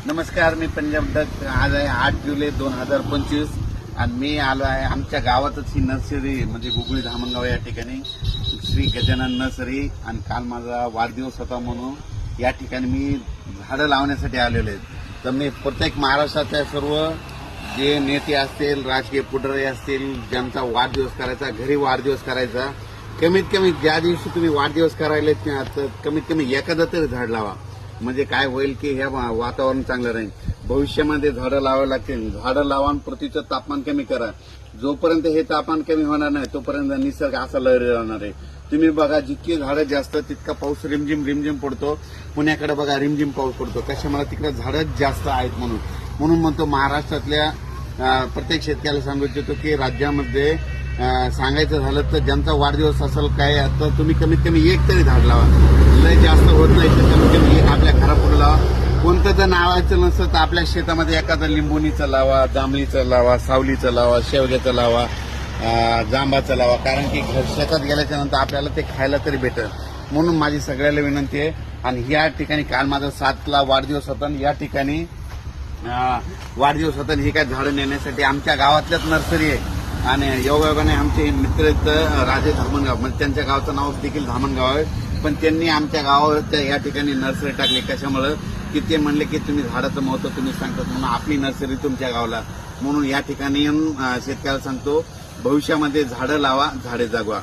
नमस्कार, मी पंजाब डक. आज आहे 8 जुलै 2025 आणि मी आलो आहे आमच्या गावातच ही नर्सरी म्हणजे गुगळी धामणगाव या ठिकाणी श्री गजानन नर्सरी. आणि काल माझा वाढदिवस होता म्हणून या ठिकाणी मी झाडं लावण्यासाठी आलेलो आहे. तर मी प्रत्येक महाराष्ट्राच्या सर्व जे नेते असतील, राजकीय पुढारी असतील, ज्यांचा वाढदिवस करायचा, घरी वाढदिवस करायचा, कमीत कमी ज्या दिवशी तुम्ही वाढदिवस करायला तर कमीत कमी एखादं तरी झाड लावा. म्हणजे काय होईल की हे वातावरण चांगलं राहील. भविष्यामध्ये झाडं लावावी लागतील. झाडं लावा आणि पृथ्वीचं तापमान कमी करा. जोपर्यंत हे तापमान कमी होणार नाही तोपर्यंत निसर्ग असा लहरी राहणार आहे. तुम्ही बघा, जितकी झाडं जास्त तितका पाऊस रिमझिम पडतो. पुण्याकडे बघा रिमझिम पाऊस पडतो. कशामुळे तिकडे झाडं जास्त आहेत म्हणून म्हणतो महाराष्ट्रातल्या प्रत्येक शेतकऱ्याला सांगू इच्छितो की राज्यामध्ये सांगायचं झालं तर ज्यांचा वाढदिवस असेल काय तर तुम्ही कमीत कमी एक तरी झाड लावा. लय जास्त होत नाही तर कमीत कमी एक आपल्या घरापुढे लावा. कोणतं जर नावायचं नसतं तर आपल्या शेतामध्ये एखादं लिंबोणीचं लावा, जांभळीचं लावा, सावलीचं लावा, शेवग्याचं लावा, जांबाचं लावा. कारण की शेतात गेल्याच्या नंतर आपल्याला ते खायला तरी भेटेल. म्हणून माझी सगळ्याला विनंती आहे. आणि या ठिकाणी काल माझा 7ला वाढदिवस होता आणि या ठिकाणी वाढदिवस होता. ही काय झाडं नेण्यासाठी आमच्या गावातल्याच नर्सरी आहे. आणि योगायोगाने आमचे मित्र आहेत राजे धामणगाव, म्हणजे त्यांच्या गावाचं नाव देखील धामणगाव आहे. पण त्यांनी आमच्या गावाच्या या ठिकाणी नर्सरी टाकली. कशामुळे की ते म्हणले की तुम्ही झाडाचं महत्व तुम्ही सांगतात म्हणून आपली नर्सरी तुमच्या गावाला. म्हणून या ठिकाणी शेतकऱ्याला सांगतो, भविष्यामध्ये झाडं लावा, झाडे जगवा.